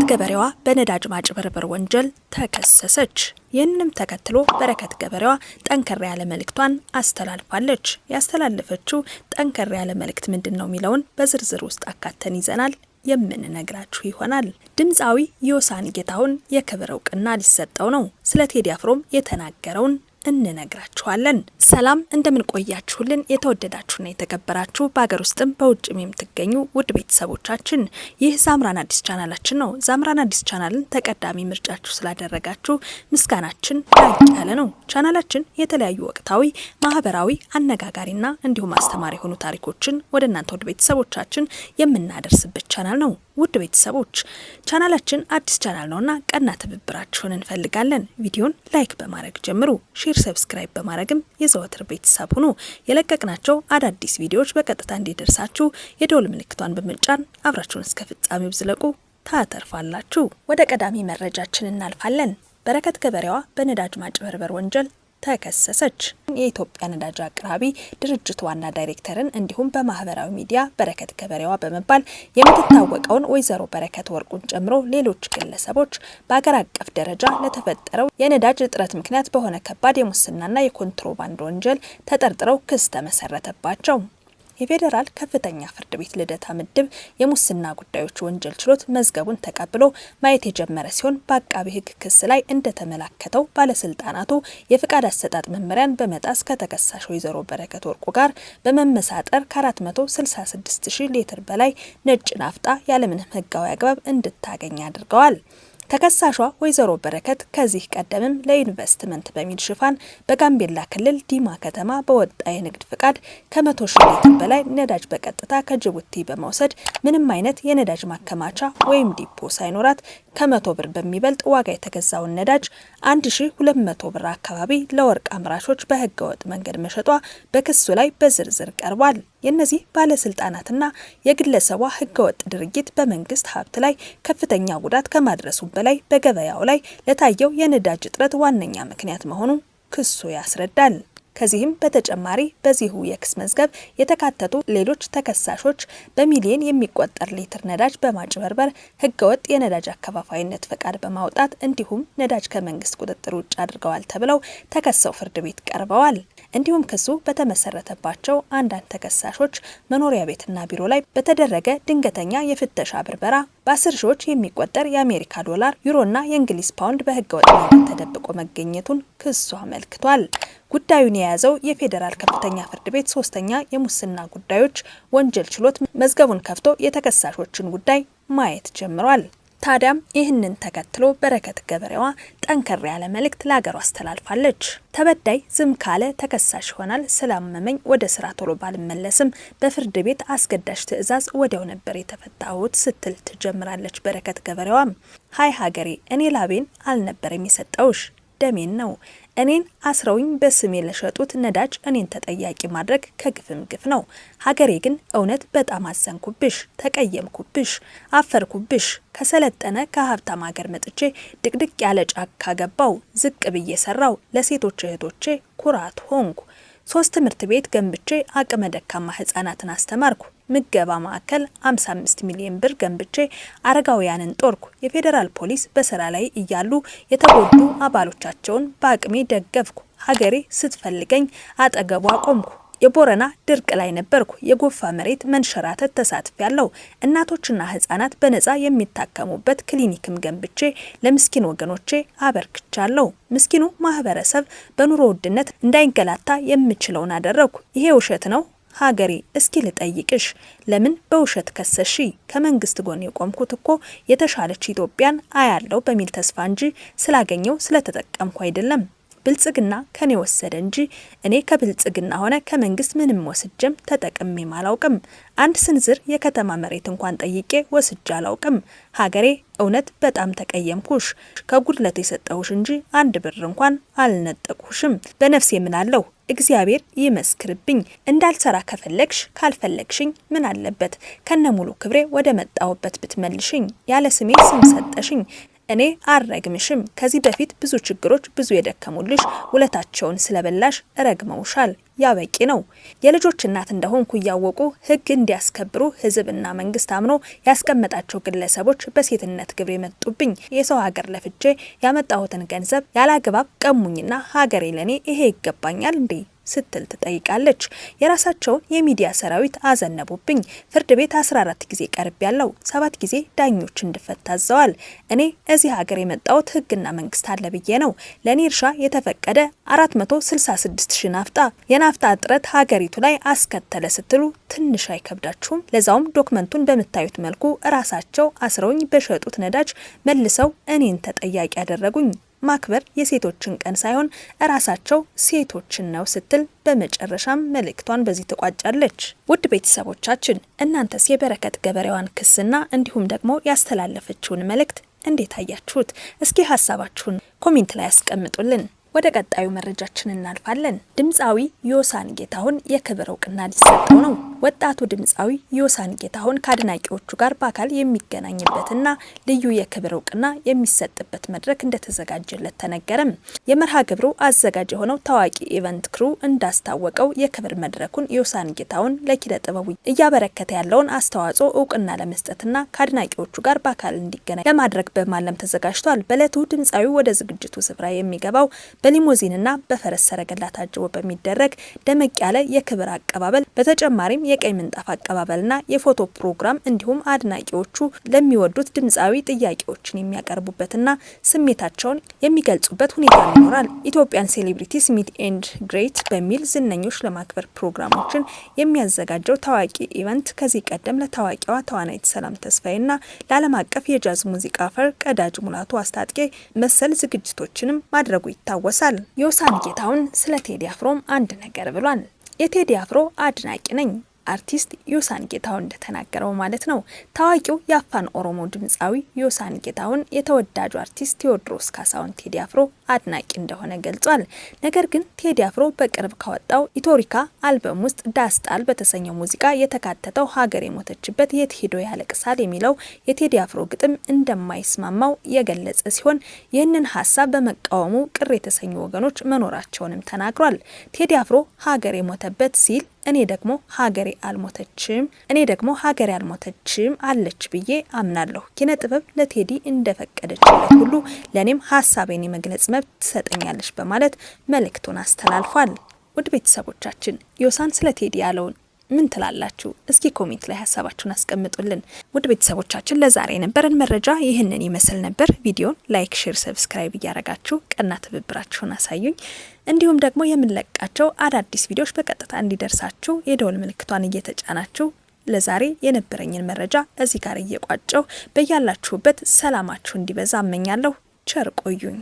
ገበሬዋ በነዳጅ ማጭበርበር ወንጀል ተከሰሰች። ይህንንም ተከትሎ በረከት ገበሬዋ ጠንከር ያለ መልእክቷን አስተላልፋለች። ያስተላለፈችው ጠንከር ያለ መልእክት ምንድነው የሚለውን በዝርዝር ውስጥ አካተን ይዘናል የምንነግራችሁ ይሆናል። ድምፃዊ ዮሳን ጌታሁን የክብር እውቅና ሊሰጠው ነው። ስለ ቴዲ አፍሮም የተናገረውን እንነግራችኋለን። ሰላም እንደምን ቆያችሁልን? የተወደዳችሁና የተከበራችሁ በአገር ውስጥም በውጭም የምትገኙ ውድ ቤተሰቦቻችን፣ ይህ ዛምራን አዲስ ቻናላችን ነው። ዛምራን አዲስ ቻናልን ተቀዳሚ ምርጫችሁ ስላደረጋችሁ ምስጋናችን ላቅ ያለ ነው። ቻናላችን የተለያዩ ወቅታዊ፣ ማህበራዊ፣ አነጋጋሪና እንዲሁም አስተማሪ የሆኑ ታሪኮችን ወደ እናንተ ውድ ቤተሰቦቻችን የምናደርስበት ቻናል ነው። ውድ ቤተሰቦች ቻናላችን አዲስ ቻናል ነውና ቀና ትብብራችሁን እንፈልጋለን። ቪዲዮን ላይክ በማድረግ ጀምሩ። ሼር፣ ሰብስክራይብ በማድረግም የዘወትር ቤተሰብ ሁኑ። የለቀቅናቸው አዳዲስ ቪዲዮዎች በቀጥታ እንዲደርሳችሁ የደወል ምልክቷን በመጫን አብራችሁን እስከ ፍጻሜው ዝለቁ፣ ታተርፋላችሁ። ወደ ቀዳሚ መረጃችን እናልፋለን። በረከት ገበሬዋ በነዳጅ ማጭበርበር ወንጀል ተከሰሰች። የኢትዮጵያ ነዳጅ አቅራቢ ድርጅት ዋና ዳይሬክተርን እንዲሁም በማህበራዊ ሚዲያ በረከት ገበሬዋ በመባል የምትታወቀውን ወይዘሮ በረከት ወርቁን ጨምሮ ሌሎች ግለሰቦች በአገር አቀፍ ደረጃ ለተፈጠረው የነዳጅ እጥረት ምክንያት በሆነ ከባድ የሙስናና የኮንትሮባንድ ወንጀል ተጠርጥረው ክስ ተመሰረተባቸው። የፌዴራል ከፍተኛ ፍርድ ቤት ልደታ ምድብ የሙስና ጉዳዮች ወንጀል ችሎት መዝገቡን ተቀብሎ ማየት የጀመረ ሲሆን በአቃቢ ሕግ ክስ ላይ እንደተመላከተው ባለስልጣናቱ የፍቃድ አሰጣጥ መመሪያን በመጣስ ከተከሳሽ ወይዘሮ በረከት ወርቁ ጋር በመመሳጠር ከ466,000 ሊትር በላይ ነጭ ናፍጣ ያለምንም ሕጋዊ አግባብ እንድታገኝ አድርገዋል። ተከሳሿ ወይዘሮ በረከት ከዚህ ቀደምም ለኢንቨስትመንት በሚል ሽፋን በጋምቤላ ክልል ዲማ ከተማ በወጣ የንግድ ፍቃድ ከ100,000 ሊትር በላይ ነዳጅ በቀጥታ ከጅቡቲ በመውሰድ ምንም አይነት የነዳጅ ማከማቻ ወይም ዲፖ ሳይኖራት ከ100 ብር በሚበልጥ ዋጋ የተገዛውን ነዳጅ 1200 ብር አካባቢ ለወርቅ አምራቾች በህገወጥ መንገድ መሸጧ በክሱ ላይ በዝርዝር ቀርቧል። የነዚህ ባለስልጣናትና የግለሰቧ ህገወጥ ድርጊት በመንግስት ሀብት ላይ ከፍተኛ ጉዳት ከማድረሱ በላይ በገበያው ላይ ለታየው የነዳጅ እጥረት ዋነኛ ምክንያት መሆኑ ክሱ ያስረዳል። ከዚህም በተጨማሪ በዚሁ የክስ መዝገብ የተካተቱ ሌሎች ተከሳሾች በሚሊዮን የሚቆጠር ሊትር ነዳጅ በማጭበርበር ህገወጥ የነዳጅ አከፋፋይነት ፈቃድ በማውጣት እንዲሁም ነዳጅ ከመንግስት ቁጥጥር ውጭ አድርገዋል ተብለው ተከሰው ፍርድ ቤት ቀርበዋል። እንዲሁም ክሱ በተመሰረተባቸው አንዳንድ ተከሳሾች መኖሪያ ቤትና ቢሮ ላይ በተደረገ ድንገተኛ የፍተሻ ብርበራ በ10 ሺዎች የሚቆጠር የአሜሪካ ዶላር፣ ዩሮና የእንግሊዝ ፓውንድ በህገወጥ መንገድ ተደብቆ መገኘቱን ክሱ አመልክቷል። ጉዳዩን የያዘው የፌዴራል ከፍተኛ ፍርድ ቤት 3ኛ የሙስና ጉዳዮች ወንጀል ችሎት መዝገቡን ከፍቶ የተከሳሾችን ጉዳይ ማየት ጀምሯል። ታዲያም ይህንን ተከትሎ በረከት ገበሬዋ ጠንከር ያለ መልእክት ለሀገሯ አስተላልፋለች። ተበዳይ ዝም ካለ ተከሳሽ ይሆናል። ስላመመኝ ወደ ስራ ቶሎ ባልመለስም በፍርድ ቤት አስገዳጅ ትዕዛዝ ወዲያው ነበር የተፈታሁት ስትል ትጀምራለች። በረከት ገበሬዋም ሀይ ሀገሬ፣ እኔ ላቤን አልነበረም የሰጠውሽ ደሜን ነው። እኔን አስረውኝ በስሜ ለሸጡት ነዳጅ እኔን ተጠያቂ ማድረግ ከግፍም ግፍ ነው። ሀገሬ ግን እውነት በጣም አዘንኩብሽ፣ ተቀየምኩብሽ፣ አፈርኩብሽ። ከሰለጠነ ከሀብታም ሀገር መጥቼ ድቅድቅ ያለ ጫካ ገባው፣ ዝቅ ብዬ ሰራው፣ ለሴቶች እህቶቼ ኩራት ሆንኩ። 3 ትምህርት ቤት ገንብቼ አቅመ ደካማ ህጻናትን አስተማርኩ። ምገባ ማዕከል 55 ሚሊዮን ብር ገንብቼ አረጋውያንን ጦርኩ። የፌዴራል ፖሊስ በስራ ላይ እያሉ የተጎዱ አባሎቻቸውን በአቅሜ ደገፍኩ። ሀገሬ ስትፈልገኝ አጠገቧ ቆምኩ። የቦረና ድርቅ ላይ ነበርኩ። የጎፋ መሬት መንሸራተት ተሳትፌያለሁ። እናቶችና ህጻናት በነጻ የሚታከሙበት ክሊኒክም ገንብቼ ለምስኪን ወገኖቼ አበርክቻለሁ። ምስኪኑ ማህበረሰብ በኑሮ ውድነት እንዳይንገላታ የምችለውን አደረኩ። ይሄ ውሸት ነው? ሀገሬ እስኪ ልጠይቅሽ፣ ለምን በውሸት ከሰሺ? ከመንግስት ጎን የቆምኩት እኮ የተሻለች ኢትዮጵያን አያለው በሚል ተስፋ እንጂ ስላገኘው ስለተጠቀምኩ አይደለም። ብልጽግና ከኔ ወሰደ እንጂ እኔ ከብልጽግና ሆነ ከመንግስት ምንም ወስጀም ተጠቅሜም አላውቅም። አንድ ስንዝር የከተማ መሬት እንኳን ጠይቄ ወስጄ አላውቅም። ሀገሬ እውነት በጣም ተቀየምኩሽ። ከጉድለት የሰጠሁሽ እንጂ 1 ብር እንኳን አልነጠቁሽም። በነፍሴ ምናለሁ እግዚአብሔር ይመስክርብኝ። እንዳልሰራ ከፈለግሽ ካልፈለግሽኝ ምን አለበት ከነሙሉ ክብሬ ወደ መጣውበት ብትመልሽኝ። ያለ ስሜ ስም ሰጠሽኝ። እኔ አረግምሽም ከዚህ በፊት ብዙ ችግሮች ብዙ የደከሙልሽ ውለታቸውን ስለበላሽ ረግመውሻል ያበቂ ነው። የልጆች እናት እንደሆንኩ ያወቁ ህግ እንዲያስከብሩ ህዝብና መንግስት አምኖ ያስቀመጣቸው ግለሰቦች በሴትነት ግብር የመጡብኝ የሰው ሀገር ለፍጄ ያመጣሁትን ገንዘብ ያላግባብ ቀሙኝና ሀገሬ ለኔ ይሄ ይገባኛል እንዴ ስትል ትጠይቃለች። የራሳቸውን የሚዲያ ሰራዊት አዘነቡብኝ። ፍርድ ቤት 14 ጊዜ ቀርብ ያለው 7 ጊዜ ዳኞች እንድፈታ አዘዋል። እኔ እዚህ ሀገር የመጣሁት ህግና መንግስት አለ ብዬ ነው። ለኔ እርሻ የተፈቀደ 466 ሺህ ናፍጣ የናፍጣ እጥረት ሀገሪቱ ላይ አስከተለ ስትሉ ትንሽ አይከብዳችሁም? ለዛውም ዶክመንቱን በምታዩት መልኩ ራሳቸው አስረውኝ በሸጡት ነዳጅ መልሰው እኔን ተጠያቂ ያደረጉኝ። ማክበር የሴቶችን ቀን ሳይሆን ራሳቸው ሴቶችን ነው ስትል በመጨረሻም መልእክቷን በዚህ ተቋጫለች። ውድ ቤተሰቦቻችን እናንተስ የበረከት ገበሬዋን ክስና እንዲሁም ደግሞ ያስተላለፈችውን መልእክት እንዴት አያችሁት? እስኪ ሀሳባችሁን ኮሜንት ላይ ያስቀምጡልን። ወደ ቀጣዩ መረጃችን እናልፋለን። ድምጻዊ ዮሳን ጌታሁን የክብር እውቅና ሊሰጠው ነው። ወጣቱ ድምጻዊ ዮሳን ጌታሁን ከአድናቂዎቹ ጋር በአካል የሚገናኝበትና ልዩ የክብር እውቅና የሚሰጥበት መድረክ እንደተዘጋጀለት ተነገረም። የመርሃ ግብሩ አዘጋጅ የሆነው ታዋቂ ኢቨንት ክሩ እንዳስታወቀው የክብር መድረኩን ዮሳን ጌታሁን ለኪነ ጥበቡ እያበረከተ ያለውን አስተዋጽኦ እውቅና ለመስጠትና ከአድናቂዎቹ ጋር በአካል እንዲገናኝ ለማድረግ በማለም ተዘጋጅቷል። በእለቱ ድምጻዊ ወደ ዝግጅቱ ስፍራ የሚገባው በሊሞዚንና በፈረስ ሰረገላ ታጅቦ በሚደረግ ደመቅ ያለ የክብር አቀባበል በተጨማሪም የቀይ ምንጣፍ አቀባበልና የፎቶ ፕሮግራም እንዲሁም አድናቂዎቹ ለሚወዱት ድምጻዊ ጥያቄዎችን የሚያቀርቡበትና ስሜታቸውን የሚገልጹበት ሁኔታ ይኖራል። ኢትዮጵያን ሴሌብሪቲስ ሚት ኤንድ ግሬት በሚል ዝነኞች ለማክበር ፕሮግራሞችን የሚያዘጋጀው ታዋቂ ኢቨንት ከዚህ ቀደም ለታዋቂዋ ተዋናይት ሰላም ተስፋዬና ለዓለም አቀፍ የጃዝ ሙዚቃ ፈር ቀዳጅ ሙላቱ አስታጥቄ መሰል ዝግጅቶችንም ማድረጉ ይታወሳል። ዮሳን ጌታሁን ስለ ቴዲ አፍሮም አንድ ነገር ብሏል። የቴዲ አፍሮ አድናቂ ነኝ አርቲስት ዮሳን ጌታሁን እንደተናገረው ማለት ነው። ታዋቂው የአፋን ኦሮሞ ድምጻዊ ዮሳን ጌታሁን የተወዳጁ አርቲስት ቴዎድሮስ ካሳሁን ቴዲ አፍሮ አድናቂ እንደሆነ ገልጿል። ነገር ግን ቴዲ አፍሮ በቅርብ ካወጣው ኢቶሪካ አልበም ውስጥ ዳስጣል በተሰኘው ሙዚቃ የተካተተው ሀገር የሞተችበት የት ሄዶ ያለቅሳል የሚለው የቴዲ አፍሮ ግጥም እንደማይስማማው የገለጸ ሲሆን ይህንን ሀሳብ በመቃወሙ ቅር የተሰኙ ወገኖች መኖራቸውንም ተናግሯል። ቴዲ አፍሮ ሀገር የሞተበት ሲል እኔ ደግሞ ሀገሬ አልሞተችም አለች ብዬ አምናለሁ። ኪነ ጥበብ ለቴዲ እንደፈቀደችለት ሁሉ ለኔም ሀሳቤን የመግለጽ መብት ትሰጠኛለች በማለት መልእክቱን አስተላልፏል። ውድ ቤተሰቦቻችን ዮሳን ስለ ቴዲ ያለውን ምን ትላላችሁ? እስኪ ኮሜንት ላይ ሀሳባችሁን አስቀምጡልን። ውድ ቤተሰቦቻችን ለዛሬ የነበረን መረጃ ይህንን ይመስል ነበር። ቪዲዮን ላይክ፣ ሼር፣ ሰብስክራይብ እያደረጋችሁ ቀና ትብብራችሁን አሳዩኝ። እንዲሁም ደግሞ የምንለቃቸው አዳዲስ ቪዲዮዎች በቀጥታ እንዲደርሳችሁ የደወል ምልክቷን እየተጫናችሁ ለዛሬ የነበረኝን መረጃ እዚህ ጋር እየቋጨው በያላችሁበት ሰላማችሁ እንዲበዛ አመኛለሁ። ቸር ቆዩኝ።